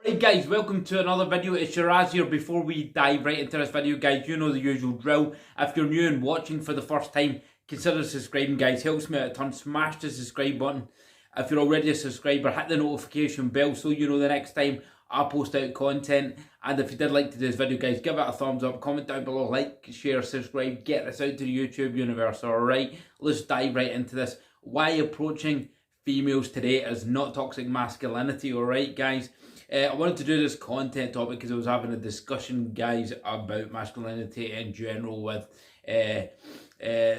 Right guys, welcome to another video. It's Shiraz here. Before we dive right into this video, guys, you know the usual drill. If you're new and watching for the first time, consider subscribing, guys. Helps me out a ton. Smash the subscribe button. If you're already a subscriber, hit the notification bell so you know the next time I post out content. And if you did like today's video, guys, give it a thumbs up, comment down below, like, share, subscribe, get this out to the YouTube universe. Alright, let's dive right into this. Why approaching females today is not toxic masculinity. Alright, guys. I wanted to do this content topic because I was having a discussion, guys, about masculinity in general with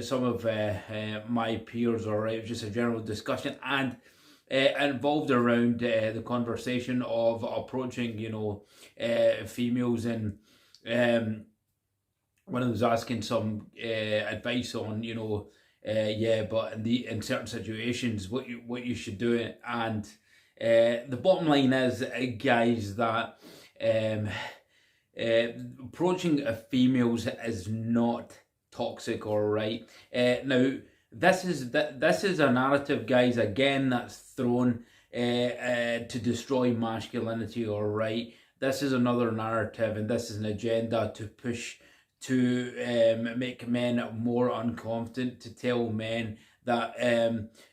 some of my peers. Alright, it was just a general discussion, and involved around the conversation of approaching, females, and when I was asking some advice on, but in certain situations, what you should do. And the bottom line is, guys, that approaching females is not toxic. All right. Now, this is a narrative, guys. Again, that's thrown to destroy masculinity. All right. This is another narrative, and this is an agenda to push to make men more unconfident, to tell men that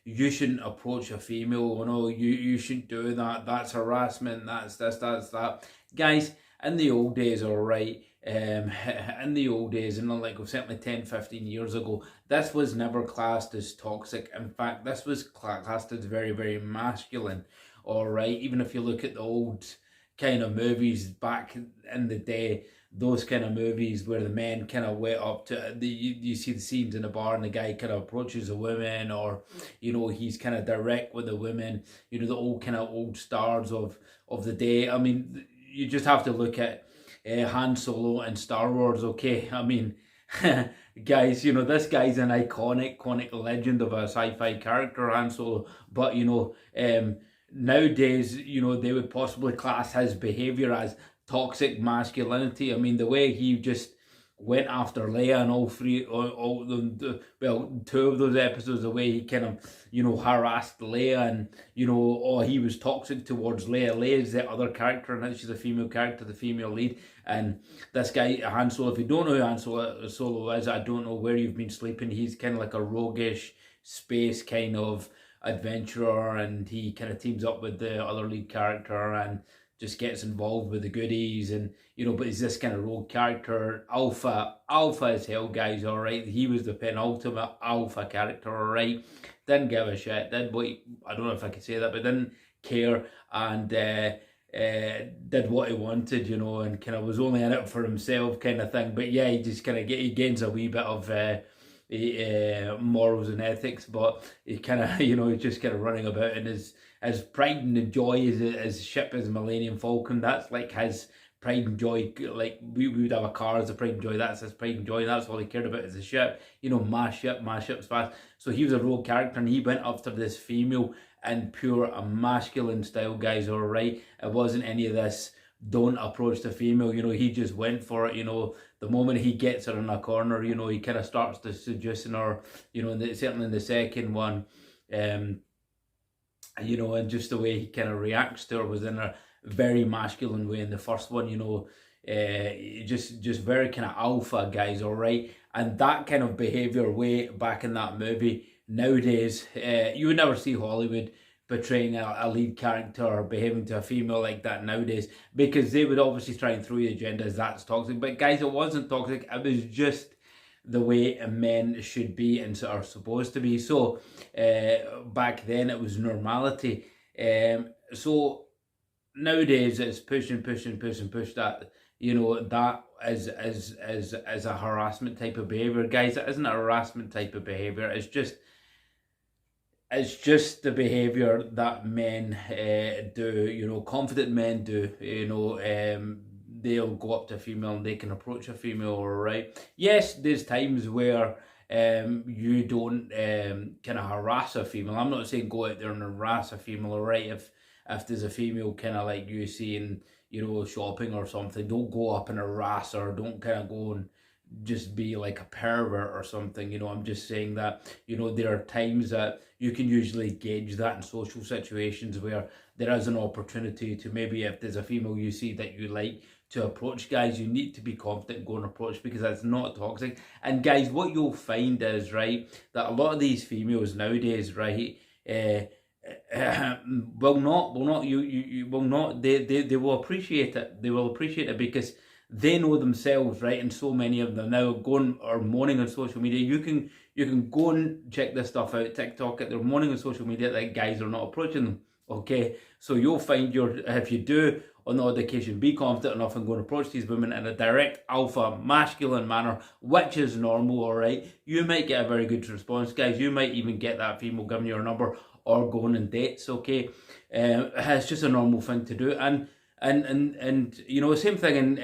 you shouldn't approach a female. No, you shouldn't do that. That's harassment. That's this. That's that. Guys, in the old days, all right. In the old days, and like certainly 10-15 years ago, this was never classed as toxic. In fact, this was classed as very, very masculine. All right. Even if you look at the old kind of movies back in the day, those kind of movies where the men kind of went up to you see the scenes in the bar and the guy kind of approaches a woman, or he's kind of direct with the women, the old kind of old stars of the day. I mean, you just have to look at Han Solo and Star Wars. Okay, I mean, guys, this guy's an iconic legend of a sci-fi character, Han Solo, but nowadays, they would possibly class his behavior as toxic masculinity. I mean, the way he just went after Leia and two of those episodes, the way he kind of, harassed Leia, and, he was toxic towards Leia. Leia's the other character, and she's a female character, the female lead. And this guy, Han Solo, if you don't know who Han Solo is, I don't know where you've been sleeping. He's kind of like a roguish space kind of adventurer, and he kind of teams up with the other lead character and just gets involved with the goodies, and but he's this kind of rogue character, alpha as hell, guys. All right, he was the penultimate alpha character. All right, didn't give a shit, did what I don't know if I could say that, but didn't care, and did what he wanted, and kind of was only in it for himself, kind of thing. But yeah, he just kind of he gains a wee bit of morals and ethics, but he kind of he's just kind of running about in his pride and joy. His ship is Millennium Falcon. That's like his pride and joy. Like we would have a car as a pride and joy. That's his pride and joy. That's all he cared about, is the ship. My ship's fast. So he was a rogue character, and he went after this female in pure a masculine style, guys. All right, it wasn't any of this don't approach the female. He just went for it. The moment he gets her in a corner, he kind of starts to seducing her. Certainly in the second one, and just the way he kind of reacts to her was in a very masculine way. In the first one, just very kind of alpha, guys. All right, and that kind of behavior way back in that movie. Nowadays, you would never see Hollywood portraying a lead character or behaving to a female like that nowadays, because they would obviously try and throw the agenda as that's toxic. But guys, it wasn't toxic. It was just the way men should be and are supposed to be. So back then it was normality. So nowadays it's push that that is a harassment type of behavior. Guys, it isn't a harassment type of behavior. It's just the behavior that men do. Confident men do. They'll go up to a female and they can approach a female. All right. Yes, there's times where you don't kind of harass a female. I'm not saying go out there and harass a female. All right. If there's a female kind of like you seeing, shopping or something, don't go up and harass her. Don't kind of go and just be like a pervert or something. I'm just saying that, there are times that you can usually gauge that in social situations where there is an opportunity to, maybe if there's a female you see that you like, to approach. Guys, you need to be confident and go and approach, because that's not toxic. And guys, what you'll find is, right, that a lot of these females nowadays, right, will not you will not, they will appreciate it. They will appreciate it because they know themselves, right? And so many of them now going or moaning on social media. You can go and check this stuff out, TikTok. They're moaning on social media that guys are not approaching them. Okay, so you'll find if you do on the odd occasion be confident enough and go and approach these women in a direct alpha masculine manner, which is normal, all right, you might get a very good response, guys. You might even get that female giving you her number or going on dates. Okay, it's just a normal thing to do. And you know, same thing in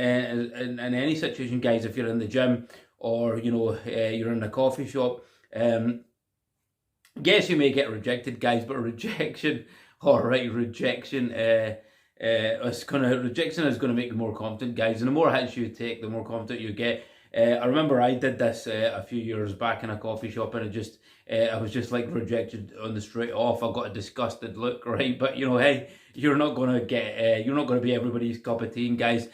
any situation, guys. If you're in the gym or you're in a coffee shop, yes, you may get rejected, guys, but rejection, all right, rejection is gonna make you more confident, guys. And the more hits you take, the more confident you get. I remember I did this a few years back in a coffee shop, and I was just like rejected on the straight off. I got a disgusted look, right? But hey, you're not gonna be everybody's cup of tea, and guys.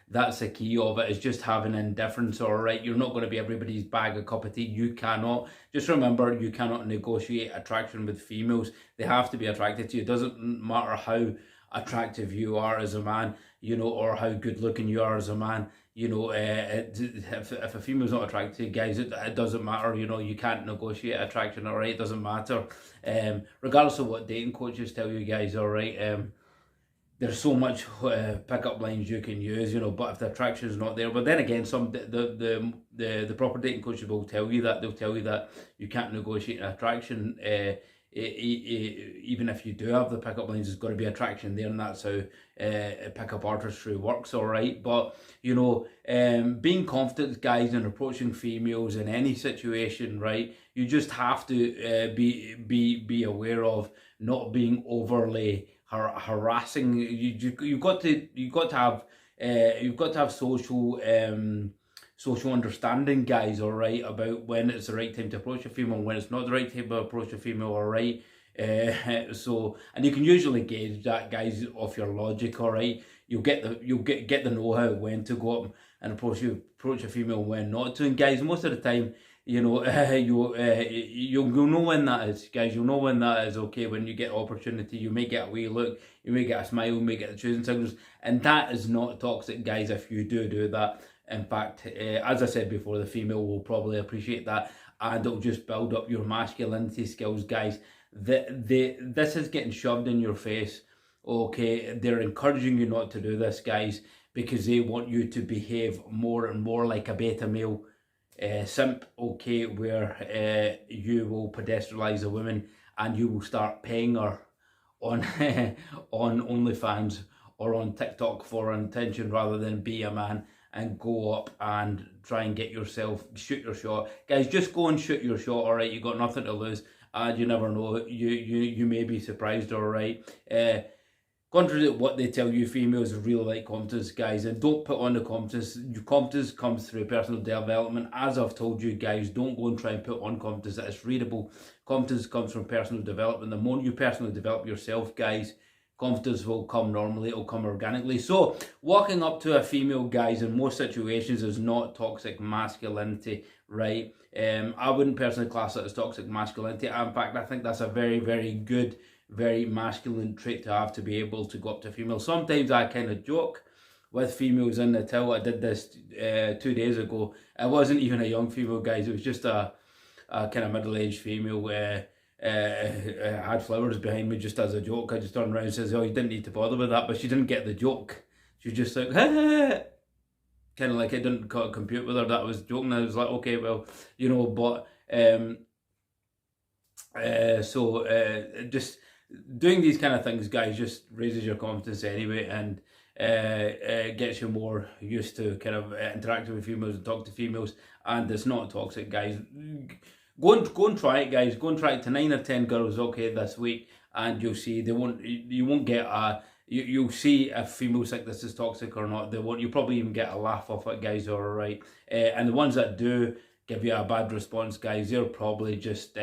That's the key of it, is just having indifference, all right? You're not going to be everybody's bag of cup of tea. You cannot. Just remember, you cannot negotiate attraction with females. They have to be attracted to you. It doesn't matter how attractive you are as a man, or how good looking you are as a man. If a female's not attracted to you, guys, it doesn't matter. You can't negotiate attraction, all right? It doesn't matter. Regardless of what dating coaches tell you, guys, all right? There's so much pickup lines you can use, but if the attraction is not there, but then again, the proper dating coaches will tell you that. They'll tell you that you can't negotiate an attraction. Even if you do have the pickup lines, there's got to be attraction there, and that's how pickup artistry works, all right? But being confident, guys, and approaching females in any situation, right? You just have to be aware of not being overly harassing. You've got to have social understanding, guys, all right, about when it's the right time to approach a female, when it's not the right time to approach a female, all right. And you can usually gauge that, guys, off your logic, all right. You'll get the know-how when to go up and approach a female, when not to. And guys, most of the time, you'll know when that is, guys. You'll know when that is, okay, when you get opportunity. You may get a wee look, you may get a smile, you may get the choosing signals, and that is not toxic, guys, if you do that. In fact, as I said before, the female will probably appreciate that, and it'll just build up your masculinity skills, guys. This is getting shoved in your face, okay? They're encouraging you not to do this, guys, because they want you to behave more and more like a beta male simp, okay, where you will pedestrianize a woman and you will start paying her on on OnlyFans or on TikTok for an attention, rather than be a man and go up and try and shoot your shot. Guys, just go and shoot your shot, all right? You got nothing to lose, and you never know. You may be surprised, all right? Contrary to what they tell you, females really like competence, guys, and don't put on the competence. Your competence comes through personal development. As I've told you, guys, don't go and try and put on competence that is readable. Competence comes from personal development. The more you personally develop yourself, guys, confidence will come normally. It'll come organically. So walking up to a female, guys, in most situations is not toxic masculinity, right? I wouldn't personally class it as toxic masculinity. In fact, I think that's a very, very good, very masculine trait to have, to be able to go up to females. Sometimes I kind of joke with females in the till. I did this 2 days ago. It wasn't even a young female, guys. It was just a kind of middle-aged female where had flowers behind me just as a joke. I just turned around and says, "Oh, you didn't need to bother with that," but she didn't get the joke. She was just like, kind of like I didn't compute with her that I was joking. I was like, okay, well, but just doing these kind of things, guys, just raises your confidence anyway, and gets you more used to kind of interacting with females and talk to females, and it's not toxic, guys. Go and try it, guys. Go and try it to 9 or 10 girls, okay, this week, and you'll see you'll see if females think this is toxic or not. You'll probably even get a laugh off it, guys, all right. And the ones that do give you a bad response, guys, they're probably just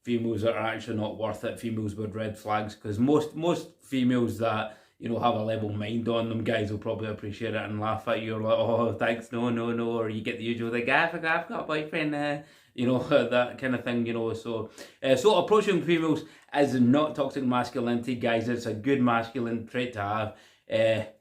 females that are actually not worth it, females with red flags, because most females that, you know, have a level mind on them, guys will probably appreciate it and laugh at you, or like, oh, thanks, no, no, no, or you get the usual, like, I've got a boyfriend, you know, that kind of thing, you know. So approaching females is not toxic masculinity, guys. It's a good masculine trait to have.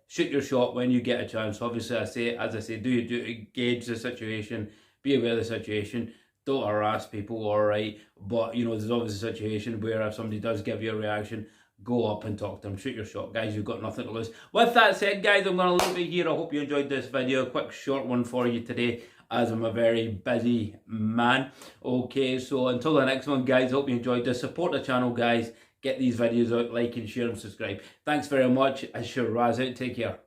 Shoot your shot when you get a chance. Obviously, as I say, do you gauge the situation, be aware of the situation. Don't harass people, alright? But, you know, there's always a situation where if somebody does give you a reaction, go up and talk to them. Shoot your shot, guys. You've got nothing to lose. With that said, guys, I'm going to leave it here. I hope you enjoyed this video. A quick short one for you today, as I'm a very busy man. Okay, so until the next one, guys, hope you enjoyed this. Support the channel, guys. Get these videos out, like and share and subscribe. Thanks very much. I sure Raz out. Take care.